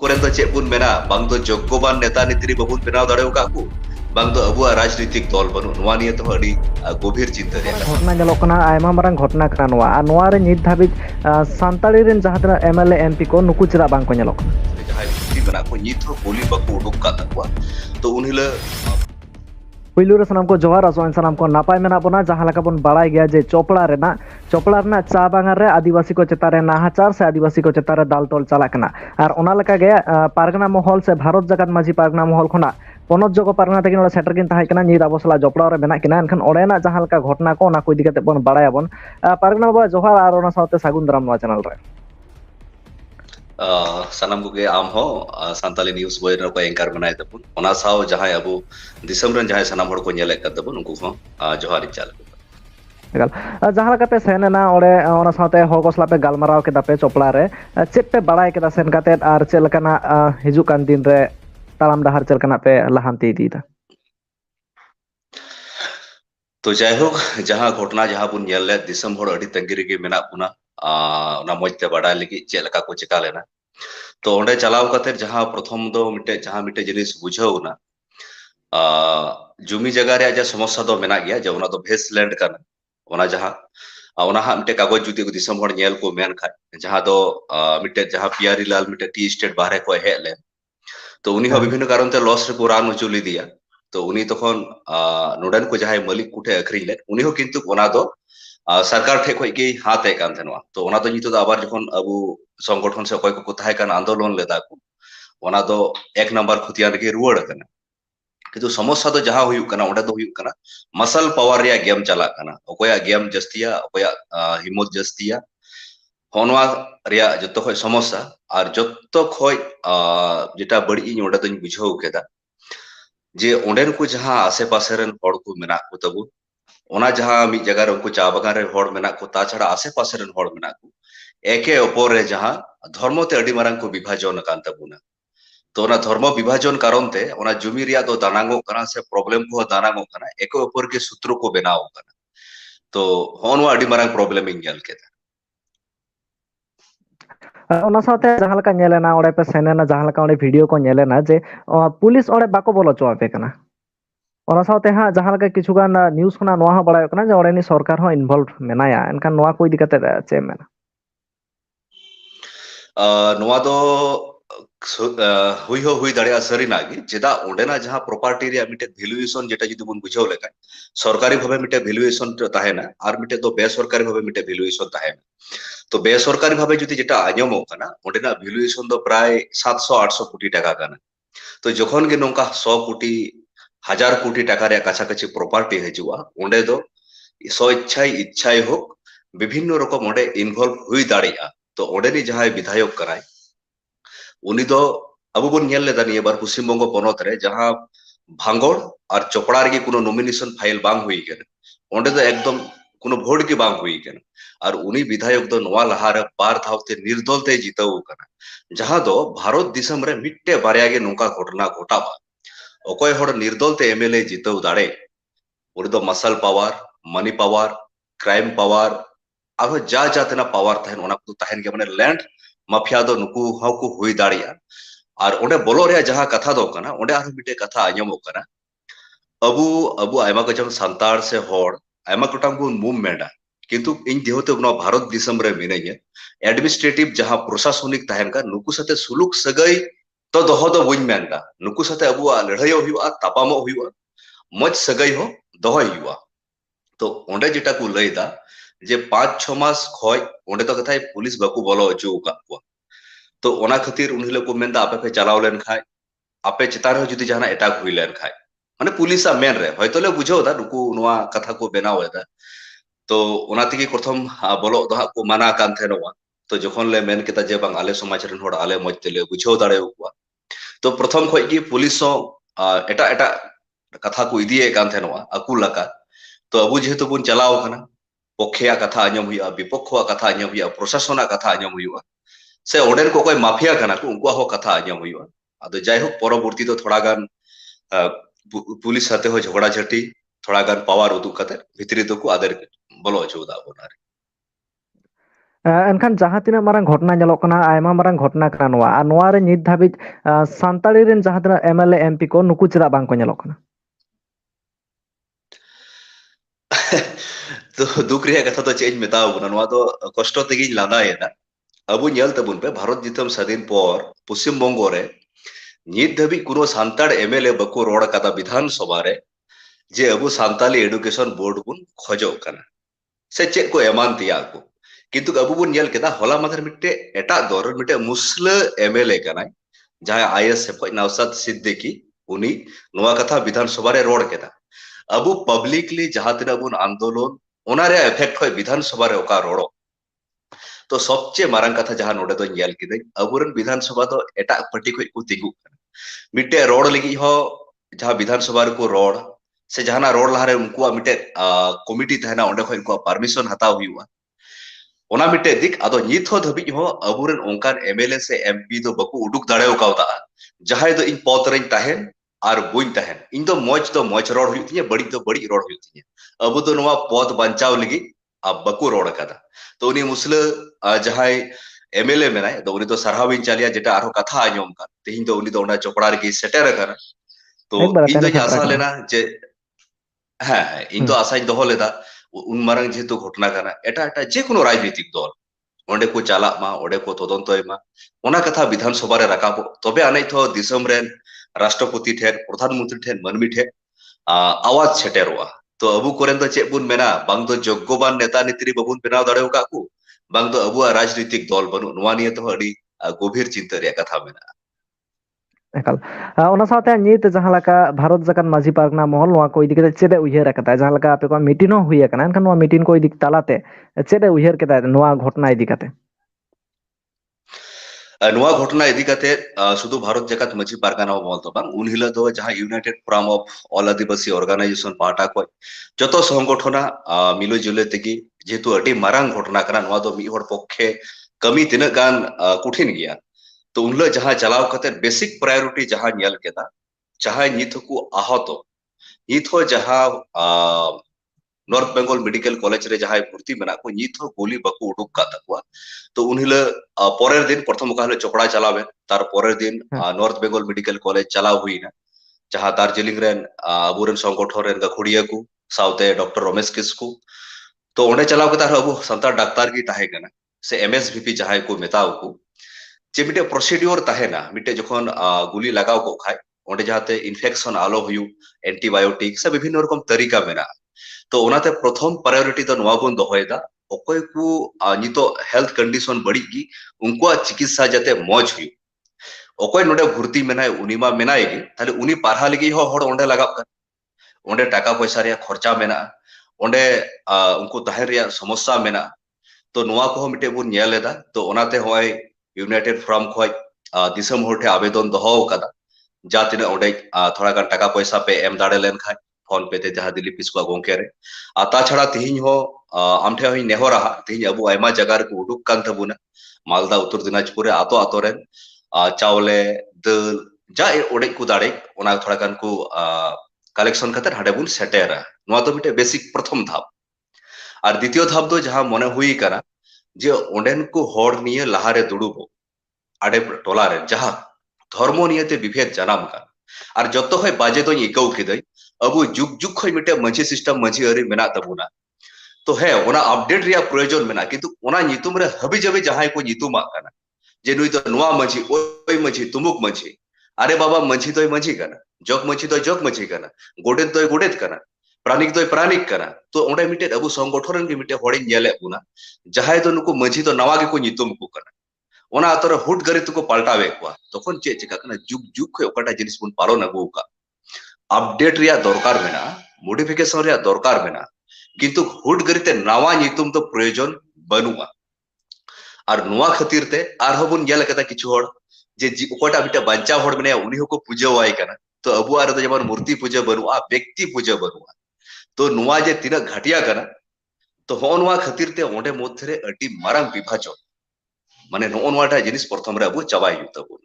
कोरेन दो चेक बुन मेना बांग दो जोग्गोबान नेता नेत्री बाबुन बेनाव दाड़ेव काकू बांग दो अबुआ राजनीतिक दल बनु नोवा निये तो अडी गभीर चिंता रे कथा घटना जलोग कना आयमा मारंग घटना कना नोआ आर नोआ रे नित धाबिज सांताली रेन जहां तना एमएलए एमपी को नुकु चेदा बांग को नेलोग जहां भित्री मेना को नित हो गोली बाकू उडुक का तकवा तो उनहिला पुलु रे सनाम को जोहार आसोन सनाम को नापाय मेना बोना जहां लका बोन बाड़ाय गया जे चोपड़ा रेना चा बागान रे आदिवासी को चेतारे नाहाचार से आदिवासी को चेतारे दाल तोल चला कना आर ओना लका गे पारगना महल से भारत जगत माझी पारगना महल खोना पनत जगो पारगना तकिन ओला सेटर किन ताहाय कना नीर आबो सला जपड़ा रे मेना किना एनखान ओडेना जहां लका घटना को ओना को इदि कते बोन बाड़ाय बोन पारगना बाबा जोहार आर ओना साथे सागुन दाराम नोआ चैनल रे सानाम को आम हो सांताली न्यूज बॉय को एंकर बनाए तबुन ओना साव जहां अबु दिसम रन जहां सानाम हड़ को नेले का तबुन उनको हो जोहार चाल जहां लका पे सेना ओडे ओना साथे हर को सला पे गालमाराव केदा पे चोपड़ा रे चेप पे बाड़ाय केदा सेन काते आर चे लकाना हिजु कान दिन रे तालाम डहार चल कना पे लहांती दीदा तो जय हो जहां घटना जहां बुन नेले दिसम हड़ अडी तंगिरी के मेना पुना ना मजते बाड़ा लगी चे लका को चिका लेना तो ओंडे चलाव कते जहां प्रथम दो मिटे जहां मिटे जिनिस बुझाव ना जुमी जगह रे जा समस्या दो मेना गया जे ओना दो भेस लैंड करना ओना जहां ओना हा मिटे कागज जुती को दिसम हड़ नेल को मेन खा जहां दो मिटे जहां पियारी लाल मिटे टी स्टेट बाहरे को हेले तो उनी हो विभिन्न कारण ते लॉस रे को रान उचुली दिया तो उनी तखन नोडन को जहां मालिक कुठे अखरी ले उनी हो किंतु ओना दो सरकार ठे खोई के हाथ है कान थनवा तो ओना तो नितो आबार जखन अबु संगठन से कोई को ताहे कान आंदोलन लेदा को ओना दो एक नंबर खुतियान के रुवड़ कना किंतु समस्या तो जहां हुयु कना ओडा दो हुयु कना मसल पावर रे गेम चला कना ओकोया गेम जस्तिया ओकोया हिम्मत जस्तिया होनवा रिया जत्तो खोय समस्या और जत्तो खोय जेटा बड़ी इन ओडा तो बुझाव केदा जे ओंडेन को जहां आसे पासे रन हड़ को मेना को तबु ओना जहां मी जगह रे उनको चा बागान रे हड़ मेना को ता छड़ा आसे पासे रन हड़ मेना को एके ओपर रे जहां धर्म ते अडी मारंग को विभाजन कान तबुना तो ओना धर्म विभाजन कारण ते ओना जुमी रिया दो दानांगो कना से प्रॉब्लम को दानांगो कना एके ओपर के सूत्र को बनाओ कना तो होनवा अडी मारंग प्रॉब्लम इन गेल केदा ओना साथे जहां लका नेलेना ओडे पे सेनेना जहां लका ओडे वीडियो को नेलेना जे पुलिस ओडे बाको बोलो चोआपे कना ओना साथे हा जहां लका किछुगान न्यूज़ खना नोआ हा बड़ाय कना जे ओडे नि सरकार हो इन्वॉल्व मेनाया एनखान नोआ को इदि कते चे मेना नोआ दो हुई हो हुई दाड़िया सरी नागी जेदा ओंडेना जहां प्रॉपर्टी रे मिटे वैल्यूएशन जेटा जदि बुन बुझाव लेका सरकारी भाबे मिटे वैल्यूएशन ताहेना आर मिटे तो बेसरकारी भाबे मिटे वैल्यूएशन ताहेना तो बेसरकारी भाबे जदि जेटा आजमो कना ओंडेना वैल्यूएशन दो प्राय 700-800 कोटी टाका कना तो जखन गे नोंका 100 कोटी 1000 कोटी टाका रे काछा काछि प्रॉपर्टी हजुआ ओंडे दो सो इच्छाई हो विभिन्न रकम ओंडे इन्वॉल्व हुई दाड़िया तो ओंडे नि जहां विधायक कराय उनी दो अबु बन नेल लेदा निये बार पश्चिम बंग पनत रे जहां भांगड़ और चोपड़ा रे कोनो नॉमिनेशन फाइल बांग हुई गन ओंडे दो एकदम कोनो वोट के बांग हुई गन और उनी विधायक दो नोआ लहार बार धावते निर्दल ते जिताव कना जहां दो भारत दिसम रे मिट्टे बारया गे नोका घटना घटाबा ओकोय हड़ निर्दल ते एमएलए जिताव दाड़े उनी दो muscle power money power crime power अब जा जातना पावर तहन ओना को तहन के माने लैंड माफिया दो नुकु हाउ हुई दाड़िया और ओंडे बोलो रे जहां कथा दो कना ओंडे आरो मिटे कथा आजमो कना अबु अबु आयमा गजम संतार से हड़ आयमा कोटांग बुन मूवमेंट किंतु इन देहते उना भारत दिसम रे मिनैया एडमिनिस्ट्रेटिव जहां प्रशासनिक तहन का नुकु साथे सुलुक सगई तो दोहो दो बुन मेनदा नुकु साथे अबु लड़ाइयो हुआ तापामो हुआ मज सगई हो दोहो हुआ तो ओंडे जेटा को लैदा जे 5-6 मास खय ओंडे तो कथाय पुलिस बाकू बोलो अचु का तो ओना खातिर उनहिलो को मेनदा आपे पे चलाव लेन खाय आपे चितार हो जुदी जहाना अटैक हुई लेन खाय माने पुलिस मेन रे हयतो ले बुझो दा नुकु नोआ कथा को बनाव एदा तो ओना तिगी प्रथम बोलो दहा को माना कान थेनवा तो जखन ले मेन केता जे बांग आले समाज रन होड़ आले मज तेले बुझो दाड़े हुआ तो प्रथम खय की पुलिस एटा एटा कथा को इदिए कान थेनवा अकु लका तो अबु जेहेतु बुन चलाव खाना पक्षिया कथा आजम हुआ विपक्ष कथा आजम हुआ प्रशासन कथा आजम हुआ से ओडेन को कोई माफिया कना को उनको हो कथा आजम हुआ आदो जाय हो परवर्ती तो थोड़ा गान पुलिस साथे हो झगड़ा झटी थोड़ा गान पावर उदु कते भितरी तो को आदर बोलो चौदा बनारे एनखान जहाँ तीना मारंग घटना ñeलok kana आयमा मारंग घटना kana नोआ आर नोआ रे नित धाबिज सान्ताली रेन जहाँ तीना एमएलए एमपी को नुकु चेदा बांग को ñeलok kana तो दुख रिया कथा तो चेंज मेताओ गुना नोआ तो कष्ट तेगी लादा है ना अब ñel तबुन पे भारत दिसम स्वाधीन पर पश्चिम बंगो रे नित धाबी कुनो सान्ताड़ एमएलए बको रोड कदा विधान सभा रे जे अब सान्ताली एडुकेशन बोर्ड बुन खोजो kana से चेक को एमान तिया को किंतु अब बुन ñel केदा होला मादर मिट्टे एटा दौर मिट्टे मुस्ल एमएलए कनाय जहां आईएस खoj नौशाद सिद्दीकी उनी नोआ कथा विधान सभा रे रोड केदा अब पब्लिकली जहां तना बुन आंदोलन ओनारे इफेक्ट खoj विधान सभा रे ओका रोड़ो तो सबचे मारंग कथा जहां नोडे दो ñel किदे अबुरन विधान सभा तो एटा पार्टी खoj को तिगु मिट्टे रोड लगी हो जहां विधान सभा रे को रोड से जहाना रोड लहारे उनको मिट्टे कमिटी तहना ओंडे खoj उनको परमिशन हताव हुआ ओना मिट्टे दिक आदो नित हो धबी हो अबुरन ओंकान एमएलए से एमपी दो बकु उडुक दाड़ेव कावदा जहां दो इन पद रेन तहन आर बुइन तहन इन दो मौज रोड हुई तिया बड़ी दो बड़ी रोड हुई तिया अब दो नोआ पद बंचाव लगी अब बकु रोड कदा तो उनी मुसले जहां एमएलए मेनाय दो उनी तो सरहाविन चालिया जेटा आरो कथा आजम का तेहिं दो उनी दो ओना चोपड़ा रे सेटर करा तो एक बार इन दो तेन आशा खतरा लेना जे हाँ इन दो आशा दोहो लेदा उन मारंग जेतु घटना कना एटा एटा जे कोनो राजनीतिक दल ओंडे को चाला मा ओंडे को तदंतय मा ओना कथा विधान सभा रे राकाबो तबे आनै थो दिसम रेन राष्ट्रपति ठेन प्रधानमंत्री ठेन मनमी ठेन आवाज छेटेरोआ तो अबु कोरेन दो चे बुन मेना बांग दो जोग्गोबान नेता नेत्री बबुन बेनाव दाड़ेव काकू बांग दो अबुआ राजनीतिक दल बनु नोआ निये तो अडी गभीर चिंता रे कथा मेना एकाल ओना साथे नित जहाँ लका भारत जकान माझी पारगना महल नोआ को इदी कते चेदे उयहर कता जहाँ लका आपे को मीटिंग हो हुई kana एनखान नोआ मीटिंग को इदी तालाते चेदे उयहर कता नोआ घटना इदी कते नोआ घटना इदी कते शुधु भारत जकात माझी पारगाना महल तो बांग उन हिला दो जहाँ united forum of all adivasi organisation पार्टा को जतो संगठना मिलो जुले तेगी जेतु अडी मारांग घटना कना नोआ दो मी हर पक्षे कमी तिना गान कठिन गया तो उनला जहां चलाव कते बेसिक प्रायोरिटी जहां ñel केदा चाहे नित को आहत नित हो जहां नॉर्थ बेंगल मेडिकल कॉलेज रे जहां भर्ती मेना को नित हो गोली बको उडुक का तकवा तो उनहिला परेर दिन प्रथम काहले चोपड़ा चलावे तार परेर दिन नॉर्थ बेंगल मेडिकल कॉलेज चलाव हुईना जहां दार्जिलिंग रेन अबुरन संगठन रेन गखुड़िया को साउते डॉक्टर रमेश किस्कू तो ओंडे चलाव कता अबु संतार डाक्तार की ताहे कना से एमएसवीपी जहां को मेताव को जे मिटे प्रोसीड्योर ताहेना मिटे जखन गुली लगाव को खाय ओंडे जहाते इन्फेक्शन आलो हुयु एंटीबायोटिक से विभिन्न रकम तरीका मेना तो ओनाते प्रथम प्रायोरिटी तो नोआ बन दोहयदा ओकोय को नितो हेल्थ कंडीशन बड़ी की उनको चिकित्सा जाते मौज हुयु ओकोय नोडे भर्ती मेनाय उनीमा मेनाय गे ताले उनी पारहा लगी हो हड़ ओंडे लगाव का ओंडे टाका पैसा रे खर्चा मेना ओंडे उनको ताहे रे समस्या मेना तो नोआ को मिटे बुन ñeleda तो ओनाते होय यूनाइटेड फोरम खoj दिसम होठे आवेदन दोहो कदा जातिने ओंडे थोड़ा गान टाका पैसा पे एम दाड़े लेन खाय फोन पे ते जहां दिलीप किस्कू गोंके रे ता छाड़ा तिहिन हो आमठे होई नेहरा तिहिन अबु आयमा जगह रे को उडुक कान तबुना मालदा उत्तर दिनाजपुर रे आतो आतो रे चावले दल जा ओडे को दाड़े ओना थोड़ा गान को कलेक्शन खातिर हाडे बुन सेटेरा नोआ तो मिटे बेसिक प्रथम धाप और द्वितीय धाप दो जहां मने हुई करा जे ओंडेन को हड़ निये लहारे दुड़ुबो आडे टोला रे जहां धर्म नियते विभेद जनाम का और जतो खय बाजे तो इकौ किदै अबु जुग जुग खय मिटे मंची सिस्टम मंची अरी मेना तबुना तो है ओना अपडेट रिया प्रयोजन मेना किंतु ओना नितुम रे हबी जबी जहां को नितुमा काना जे नुई तो नोआ मंची ओय मंची तुमुक मंची अरे बाबा मंची तो मंची काना जग मंची तो जग मंची काना गोडेत तो गोडेत काना प्राणिक तो प्राणिक काना तो ओंडे मिटे अबु संगठन के मिटे हड़े ñele बुना जहां तो नुको मंची तो नवा के को नितुम को काना ओना अतर हुट गरित को पलटावे को तखन चे चिका कना जुग जुग खय ओकाटा जिनिस बुन पालन अगु का अपडेट रिया दरकार मेना मॉडिफिकेशन रिया दरकार मेना किंतु हुट गरिते नवा नितुम तो प्रयोजन बनुआ और नोआ खातिर ते आर बुन ñel कता किछु हड़ जे ओकाटा बिटा बंचा हड़ मेना उनी को पूजा वाई कना तो अबु आर तो जबर मूर्ति पूजा बनुआ व्यक्ति पूजा बनुआ तो नोआ जे तिना घटिया कना तो हो नोआ खातिर ते ओंडे मध्य रे अति माराम विभाजन माने नो नोआटा जिनिस प्रथम रे अबु चाबाय युतबुन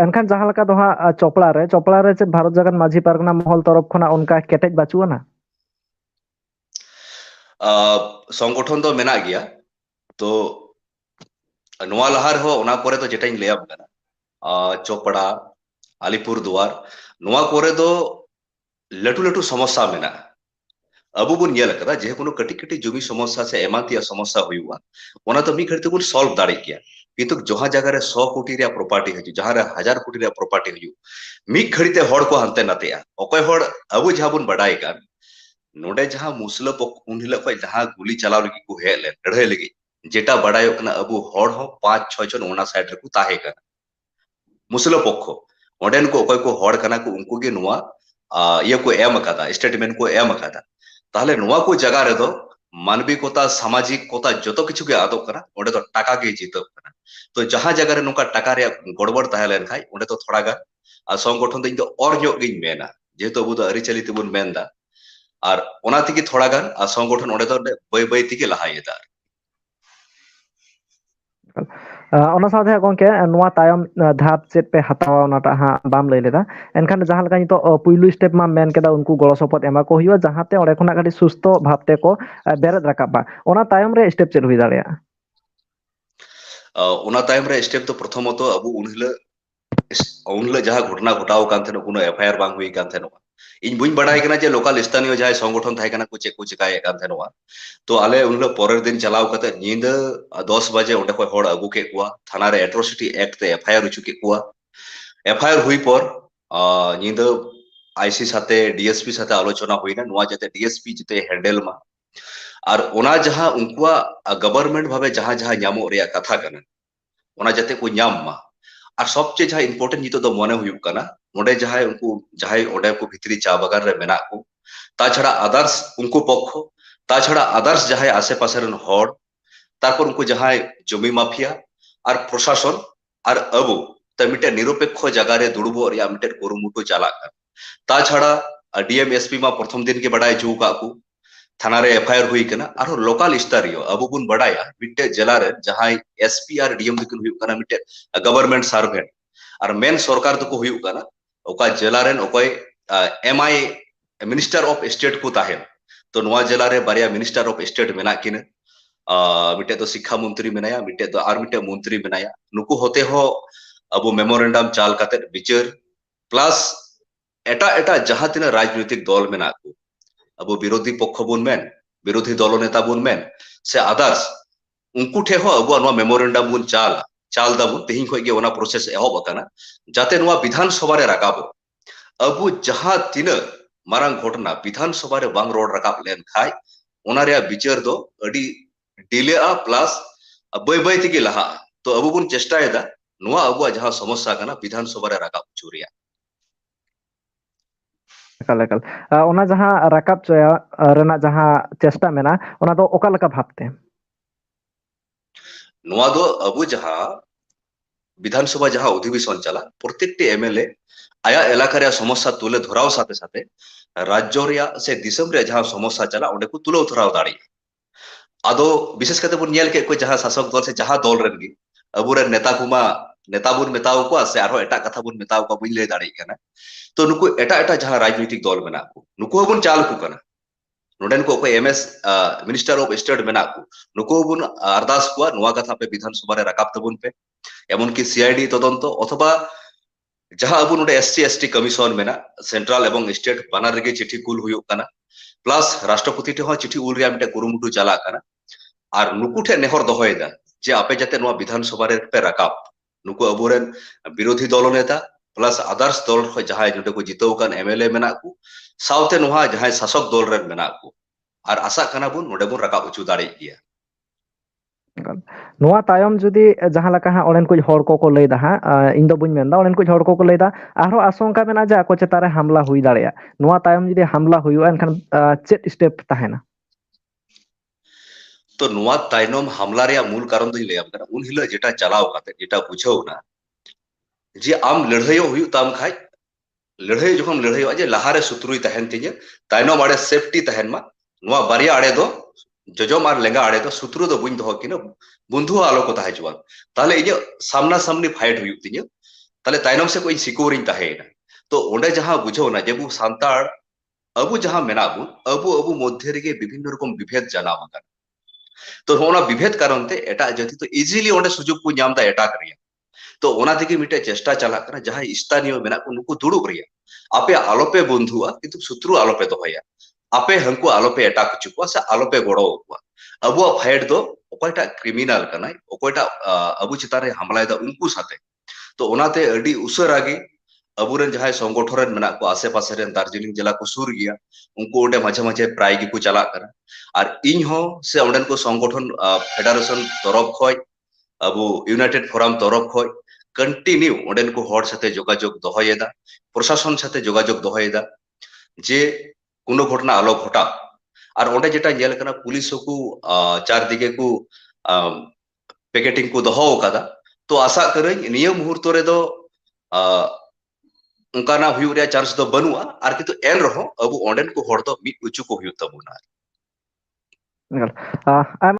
एनखान जहाँ लका दो चोपड़ा रे चे भारत जगन माझी पारगना महल तरफ खना उनका केटेज बाचुआ ना संगठन दो मेना गया तो नोआ लहार हो ओना कोरे तो जेटाइन लेया बकना चोपड़ा अलीपुर दुआर नोआ कोरे दो लटू लटू समस्या मेना अब बुन नेल कदा जे कोनो कटी कटी जुमी समस्या से एमातिया समस्या हुआ ओना तो मी घड़ी बुन सॉल्व दाड़ी किया किंतु जहां जगह रे 100 कोटी रे प्रॉपर्टी हजू जहां रे 1000 कोटी रे प्रॉपर्टी हजू मी घड़ी ते हड़ को हंते नातेया ओकय हड़ अब जहां बुन बडाय कान नोडे जहां मुसला पक उन हिला को जहां गुली चलाव लगी को हेले लड़ाई लगी जेटा बडाय कना अब हड़ हो 5-6 जन ओना साइड रे को ताहे कना मुसला पक्ष ओडेन को ओकय को हड़ कना को उनको के नुआ ये को एम अकादा स्टेटमेंट को एम अकादा ताहले नुआ को जगह रे दो मानविकता सामाजिक कोता जतो किछु के आदो कना ओडे तो टाका के जीतो कना तो जहां जगह रे नुका टाका रे गड़बड़ ताहे लेन खाय ओडे तो थोड़ा गा संगठन दो इन दो और ᱧᱚᱜ गिन मेना जेतो अबु दो अरिचली तिबुन मेनदा और ओना तिगी थोड़ा गान संगठन ओडे दो बाय बाय तिगी लहायेदा ona saathe gongke nuwa tayom dhap chet pe hatawa onata ha bam lei leda enkhan jahan leka nito puilu step ma men keda unku golo sopot ema ko huiwa jahate ore khona gadi susto bhabte ko beret rakaba ona tayom re step chet hui dareya ओना time रे step तो प्रथमत अबु उनले जहां घटना घटाव कान थेनो कोनो FIR बांग हुई कान थेनो इन बुइन बडाय कना जे लोकल स्थानीय जहां संगठन थाय कना को चिकाय कान थेनो तो आले उनले परेर दिन चलाव कते नींद 10 बजे ओंडे को हड़ अगु के कुआ थाना रे एट्रोसिटी एक्ट ते एफआईआर उचु के कुआ एफआईआर हुई पर नींद आईसी साथे डीएसपी साथे आलोचना हुईना नुआ जते डीएसपी जते हैंडल मा और ओना जहां उनकुआ गवर्नमेंट भावे जहां जहां न्यामो रे कथा कना ओना जते को न्याम मा और सबचे जहां इम्पोर्टेंट नितो दो मने हुयुक कना ओंडे जहां उनको जहां ओंडे को भितरी चा बगान रे मेना को ता छड़ा अदर्स उनको पक्ष ता छड़ा अदर्स जहां आसे पासे रन हड़ तारपर उनको जहां जमी माफिया और प्रशासन और अबु त मिटे निरपेक्ष जगह रे दुड़बो रे मिटे कुरुमुटु चाला ता छड़ा डीएम एसपी मा प्रथम दिन के बडाय जू का को थाना रे एफआईआर हुई कना और लोकल स्तरीय अबु बुन बडाया मिटे जिला रे जहां एसपी और डीएम दिकुन हुई कना मिटे गवर्नमेंट सर्वेंट और मेन सरकार तो को हुई कना ओका जिला रे ओकय एमआई मिनिस्टर ऑफ स्टेट को ताहेन तो नवा जिला रे बारिया मिनिस्टर ऑफ स्टेट मेना किन मिटे तो शिक्षा मंत्री मेनाया मिटे तो आर मिटे मंत्री मेनाया नुकु होते हो अबु मेमोरेंडम चाल काते विचार प्लस एटा एटा जहां तिना राजनीतिक दल मेना को अब विरोधी पक्ष बुन मेन विरोधी दल नेता बुन मेन से अदर्स उनको ठे हो अब मेमोरेंडम बुन चाल चाल दाबुन तेहिं खय गे ओना प्रोसेस एहब अकाना जाते नुआ विधानसभा रे राकाबो अब जहां तीन मारंग घटना विधानसभा रे बांग रोड राकाब लेन खाय ओना रे विचार दो अडी डिले आ प्लस बाय बाय तिगे लहा तो अब बुन चेष्टा एदा नुआ अब जहां समस्या कना विधानसभा रे राकाब चुरिया ekal ekal ona jahan rakap choya rena jahan chesta mena ona do oka leka bhabte नुआ दो अब जहां विधानसभा जहां अधिवेशन चला प्रत्येक एमएलए आया एलाका रे समस्या तुले धराव साथे साथे राज्य रे से दिसम रे जहां समस्या चला ओंडे को तुलो धराव दाड़ी आदो विशेष करते बुन नेल के को जहां शासक दल से जहां दल रेन गी अबु रे नेता कुमा नेता बुन मेताव को से आरो एटा कथा बुन मेताव को बुन ले दाड़ी कना तो नुको एटा एटा जहां राजनीतिक दल मेना को नुको बुन चाल को कना नोडेन को एमएस मिनिस्टर ऑफ स्टेट मेना को नुको बुन अरदास को नुआ कथा पे विधानसभा रे राकाब तबुन पे एमन की सीआईडी तदंत अथवा जहां अब नोडे एससी एसटी कमीशन मेना सेंट्रल एवं स्टेट बानार रे चिठी कुल हुयो कना प्लस राष्ट्रपति टे हो चिठी उल रे मिटे कुरुमुटु चला कना और नुकु ठे नेहर दोहयदा जे आपे जाते नुआ विधानसभा रे पे राकाब नुकु अबुरेन विरोधी दल नेता प्लस अदर्स दल खो जहां जोटे को जितो कान एमएलए मेना को साउते नुहा जहां शासक दल रे मेना को और आशा कना बुन नोडे बुन राकाब उचु दाड़ी गिया नुआ तायम जुदी जहां लका हा ओलेन कुछ हड़ को लई दा हा इन दो बुñ मेनदा ओलेन कुछ हड़ को लई दा आरो आशंका मेना जे आको चेतारे हमला हुई दाड़ेया नुआ तायम जुदी हमला हुयो एनखान चेट स्टेप ताहेना तो नुआ ताइनम हमला रे मूल कारण दो लैम कना उन हिला जेटा चलाव काते जेटा बुझावना जे आम लड़ाइयो हुई ताम खाय लड़ाई जखन लड़ाइयो जे लहारे सुतरुई तहन तिजे ताइनम आड़े सेफ्टी तहन मा नुआ बारिया आड़े दो जजम आर लेंगा आड़े दो सुतरु दो बुñ दो किना बंधु आलो को ताहे जुवान ताले इजे सामना सामनी फाइट हुई तिजे ताले ताइनम से कोई सिक्योरिंग ताहेना तो ओंडे जहां बुझावना जे बु सांताड़ अबु जहां मेना बुन अबु अबु मध्य रेगे विभिन्न रकम विभेद जानाम अकन तो होना विभेद कारण ते एटा जाति तो इजीली ओंडे सुजुग को नाम दा एटा करिया तो ओना दिगे मिटे चेष्टा चला करना जहां स्थानीय मेना को नुकु दुड़ुब रिया आपे आलोपे बंधुआ किंतु शत्रु आलोपे दोहया आपे हंकु आलोपे एटा कुचुआ से आलोपे गोड़ो हुआ अबुआ फाइट दो ओकयटा क्रिमिनल कनाय ओकयटा अबु चितारे हमला दा उनको साथे तो ओनाते अडी उसरागे अबुरेन जहां संगठन मेना को आसे पासे रेन दार्जिलिंग जिला को सुर गया उनको ओंडे माझे माझे प्राय गी को चला करा और इन हो से ओंडन को संगठन फेडरेशन तरफ खय अबु यूनाइटेड फोरम तरफ खय कंटिन्यू ओंडन को हर साथे जोगाजोग दोहयेदा प्रशासन साथे जोगाजोग दोहयेदा जे कोनो घटना आलो घटा और ओंडे जेटा नेल कना पुलिस को चार दिगे को पैकेटिंग को दोहो कादा तो आशा करें निय मुहूर्त रे दो उनकाना हुयु रे चांस दो बनुआ आर किंतु एन रहो अबु ओंडन को हर दो मिट उचु को हुयु तबुना Ingat.